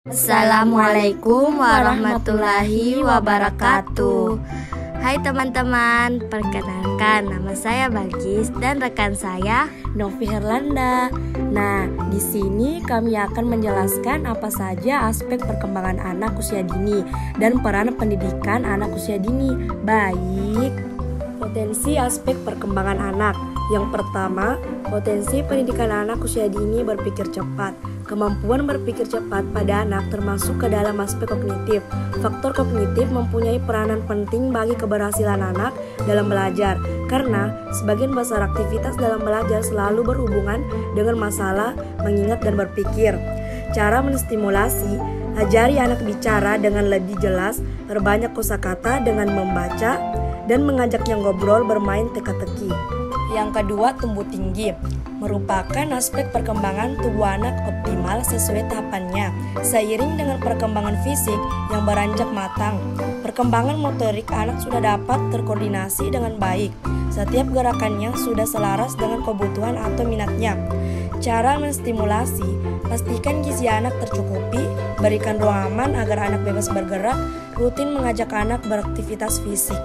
Assalamualaikum warahmatullahi wabarakatuh. Hai teman-teman, perkenalkan nama saya Balkis dan rekan saya Novi Herlanda. Nah, di sini kami akan menjelaskan apa saja aspek perkembangan anak usia dini dan peran pendidikan anak usia dini. Baik, potensi aspek perkembangan anak. Yang pertama, potensi pendidikan anak usia dini berpikir cepat. Kemampuan berpikir cepat pada anak termasuk ke dalam aspek kognitif. Faktor kognitif mempunyai peranan penting bagi keberhasilan anak dalam belajar, karena sebagian besar aktivitas dalam belajar selalu berhubungan dengan masalah mengingat dan berpikir. Cara menstimulasi: ajari anak bicara dengan lebih jelas, perbanyak kosakata dengan membaca, dan mengajaknya ngobrol bermain teka-teki. Yang kedua, tumbuh tinggi merupakan aspek perkembangan tubuh anak optimal sesuai tahapannya. Seiring dengan perkembangan fisik yang beranjak matang, perkembangan motorik anak sudah dapat terkoordinasi dengan baik. Setiap gerakannya sudah selaras dengan kebutuhan atau minatnya. Cara menstimulasi: pastikan gizi anak tercukupi, berikan ruang aman agar anak bebas bergerak, rutin mengajak anak beraktivitas fisik.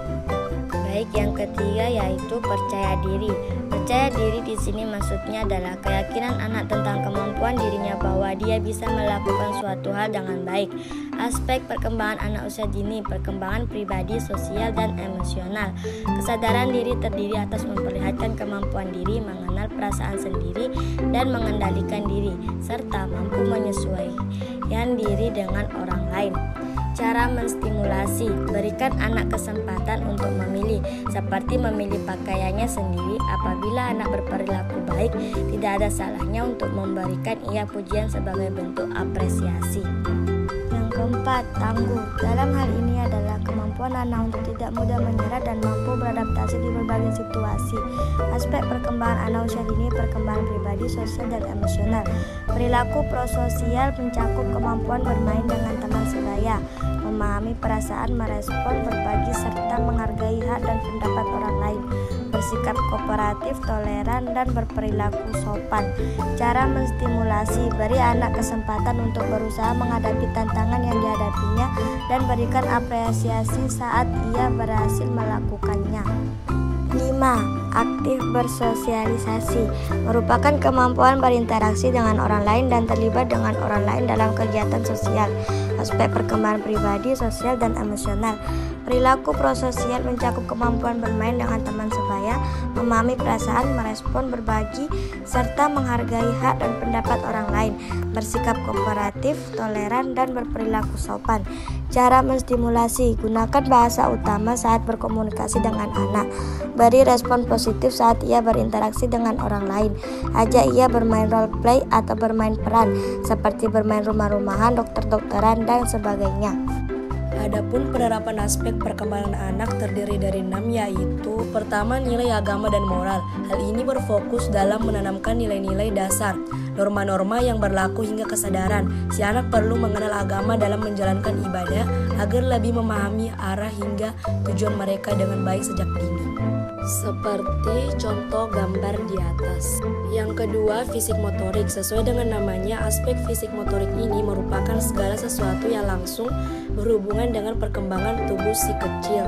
Baik, yang ketiga yaitu percaya diri. Percaya diri di sini maksudnya adalah keyakinan anak tentang kemampuan dirinya bahwa dia bisa melakukan suatu hal dengan baik. Aspek perkembangan anak usia dini: perkembangan pribadi, sosial, dan emosional. Kesadaran diri terdiri atas memperlihatkan kemampuan diri, mengenal perasaan sendiri, dan mengendalikan diri, serta mampu menyesuaikan diri dengan orang lain. Cara menstimulasi: berikan anak kesempatan untuk memilih, seperti memilih pakaiannya sendiri. Apabila anak berperilaku baik, tidak ada salahnya untuk memberikan ia pujian sebagai bentuk apresiasi. Yang keempat, tangguh. Dalam hal ini adalah kemampuan anak untuk tidak mudah menyerah dan mampu beradaptasi di berbagai situasi. Aspek perkembangan anak usia dini: perkembangan pribadi, sosial, dan emosional. Perilaku prososial mencakup kemampuan bermain dengan teman sebaya, memahami perasaan, merespon, berbagi, serta menghargai hak dan pendapat orang lain, bersikap kooperatif, toleran, dan berperilaku sopan. Cara menstimulasi: beri anak kesempatan untuk berusaha menghadapi tantangan yang dihadapinya dan berikan apresiasi saat ia berhasil melakukannya. 5. Aktif bersosialisasi merupakan kemampuan berinteraksi dengan orang lain dan terlibat dengan orang lain dalam kegiatan sosial. Aspek perkembangan pribadi, sosial, dan emosional. Perilaku prososial mencakup kemampuan bermain dengan teman sebaya, memahami perasaan, merespon, berbagi, serta menghargai hak dan pendapat orang lain, bersikap kooperatif, toleran, dan berperilaku sopan. Cara menstimulasi: gunakan bahasa utama saat berkomunikasi dengan anak. Beri respon positif saat ia berinteraksi dengan orang lain. Ajak ia bermain role play atau bermain peran, seperti bermain rumah-rumahan, dokter-dokteran, dan sebagainya. Adapun penerapan aspek perkembangan anak terdiri dari 6, yaitu: pertama, nilai agama dan moral. Hal ini berfokus dalam menanamkan nilai-nilai dasar, norma-norma yang berlaku hingga kesadaran. Si anak perlu mengenal agama dalam menjalankan ibadah agar lebih memahami arah hingga tujuan mereka dengan baik sejak dini. Seperti contoh gambar di atas. Yang kedua, fisik motorik. Sesuai dengan namanya, aspek fisik motorik ini merupakan segala sesuatu yang langsung berhubungan dengan perkembangan tubuh si kecil.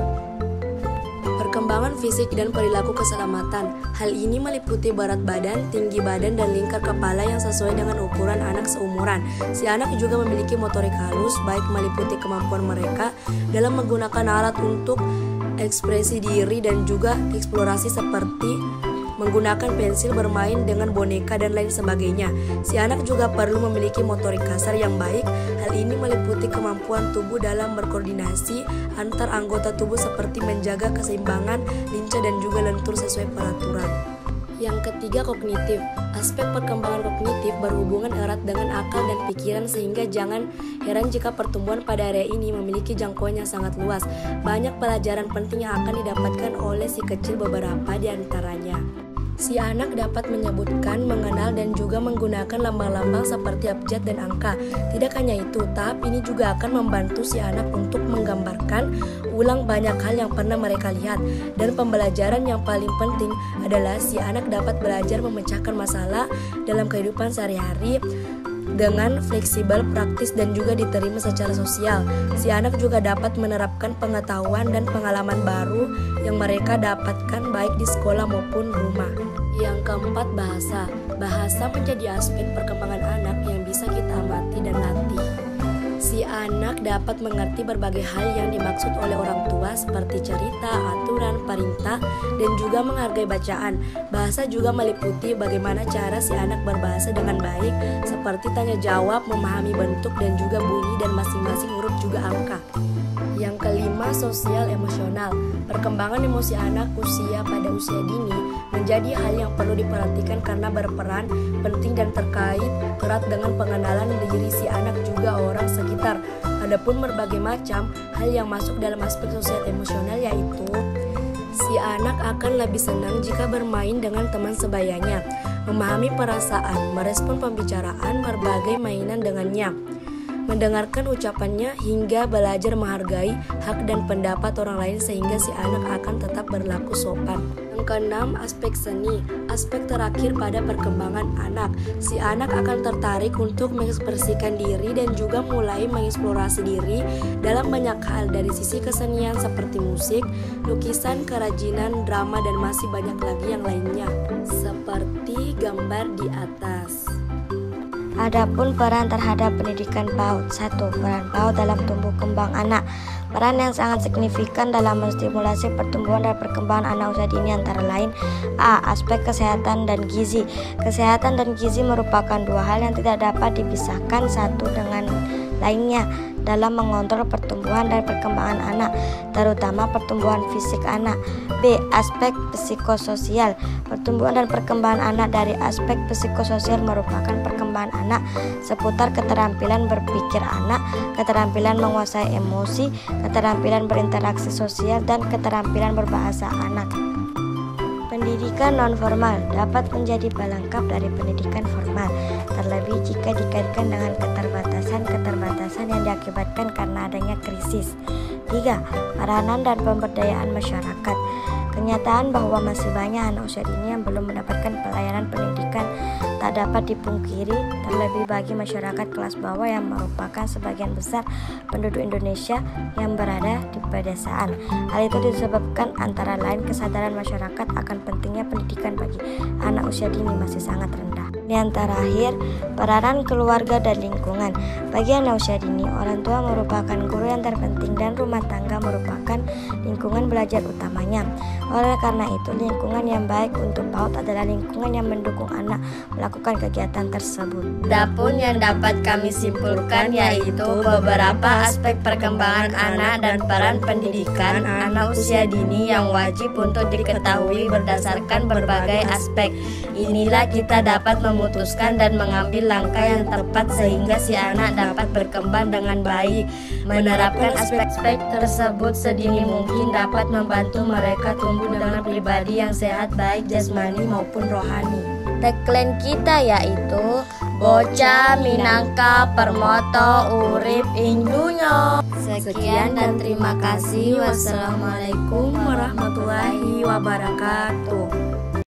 Perkembangan fisik dan perilaku keselamatan. Hal ini meliputi berat badan, tinggi badan, dan lingkar kepala yang sesuai dengan ukuran anak seumuran. Si anak juga memiliki motorik halus, baik meliputi kemampuan mereka dalam menggunakan alat untuk ekspresi diri dan juga eksplorasi seperti menggunakan pensil, bermain dengan boneka, dan lain sebagainya. Si anak juga perlu memiliki motorik kasar yang baik. Hal ini meliputi kemampuan tubuh dalam berkoordinasi antar anggota tubuh seperti menjaga keseimbangan, lincah, dan juga lentur sesuai peraturan. Yang ketiga, kognitif. Aspek perkembangan kognitif berhubungan erat dengan akal dan pikiran, sehingga jangan heran jika pertumbuhan pada area ini memiliki jangkauan yang sangat luas. Banyak pelajaran penting yang akan didapatkan oleh si kecil, beberapa di antaranya. Si anak dapat menyebutkan, mengenal, dan juga menggunakan lambang-lambang seperti abjad dan angka. Tidak hanya itu, tahap ini juga akan membantu si anak untuk menggambarkan ulang banyak hal yang pernah mereka lihat. Dan pembelajaran yang paling penting adalah si anak dapat belajar memecahkan masalah dalam kehidupan sehari-hari dengan fleksibel, praktis, dan juga diterima secara sosial. Si anak juga dapat menerapkan pengetahuan dan pengalaman baru yang mereka dapatkan baik di sekolah maupun rumah. Yang keempat, bahasa. Bahasa menjadi aspek perkembangan anak yang bisa kita amati dan latih. Si anak dapat mengerti berbagai hal yang dimaksud oleh orang tua seperti cerita, aturan, perintah, dan juga menghargai bacaan. Bahasa juga meliputi bagaimana cara si anak berbahasa dengan baik, seperti tanya jawab, memahami bentuk dan juga bunyi dan masing-masing huruf juga angka. Yang kelima, sosial emosional. Perkembangan emosi anak pada usia dini menjadi hal yang perlu diperhatikan karena berperan penting dan terkait erat dengan pengenalan diri si anak juga orang sekitar. Adapun berbagai macam hal yang masuk dalam aspek sosial emosional, yaitu si anak akan lebih senang jika bermain dengan teman sebayanya, memahami perasaan, merespon pembicaraan, berbagai mainan dengannya, mendengarkan ucapannya, hingga belajar menghargai hak dan pendapat orang lain sehingga si anak akan tetap berlaku sopan. Yang keenam, aspek seni. Aspek terakhir pada perkembangan anak. Si anak akan tertarik untuk mengekspresikan diri dan juga mulai mengeksplorasi diri dalam banyak hal dari sisi kesenian seperti musik, lukisan, kerajinan, drama, dan masih banyak lagi yang lainnya. Seperti gambar di atas. Adapun peran terhadap pendidikan PAUD. 1. Peran PAUD dalam tumbuh kembang anak. Peran yang sangat signifikan dalam menstimulasi pertumbuhan dan perkembangan anak usia dini antara lain: A. Aspek kesehatan dan gizi. Kesehatan dan gizi merupakan dua hal yang tidak dapat dipisahkan satu dengan lainnya dalam mengontrol pertumbuhan dan perkembangan anak, terutama pertumbuhan fisik anak. B. Aspek psikososial. Pertumbuhan dan perkembangan anak dari aspek psikososial merupakan perkembangan anak seputar keterampilan berpikir anak, keterampilan menguasai emosi, keterampilan berinteraksi sosial, dan keterampilan berbahasa anak. Pendidikan non-formal dapat menjadi pelengkap dari pendidikan formal, terlebih jika dikaitkan dengan keterbatasan yang diakibatkan karena adanya krisis. 3. Peranan dan pemberdayaan masyarakat. Kenyataan bahwa masih banyak anak usia dini yang belum mendapatkan pelayanan pendidikan tak dapat dipungkiri, terlebih bagi masyarakat kelas bawah yang merupakan sebagian besar penduduk Indonesia yang berada di pedesaan. Hal itu disebabkan antara lain kesadaran masyarakat akan pentingnya pendidikan bagi anak usia dini masih sangat rendah. Yang terakhir, peranan keluarga dan lingkungan. Bagi anak usia dini, orang tua merupakan guru yang terpenting dan rumah tangga merupakan lingkungan belajar utamanya. Oleh karena itu, lingkungan yang baik untuk PAUD adalah lingkungan yang mendukung anak melakukan kegiatan tersebut. Adapun yang dapat kami simpulkan yaitu beberapa aspek perkembangan anak dan peran pendidikan anak usia dini yang wajib untuk diketahui berdasarkan berbagai aspek. Inilah kita dapat memutuskan dan mengambil langkah yang tepat sehingga si anak dapat berkembang dengan baik. Menerapkan aspek-aspek tersebut sedini mungkin dapat membantu mereka tumbuh dengan pribadi yang sehat baik jasmani maupun rohani. Tagline kita yaitu Bocah Minangka Permoto Urip Indunyo. Sekian dan terima kasih. Wassalamualaikum warahmatullahi wabarakatuh.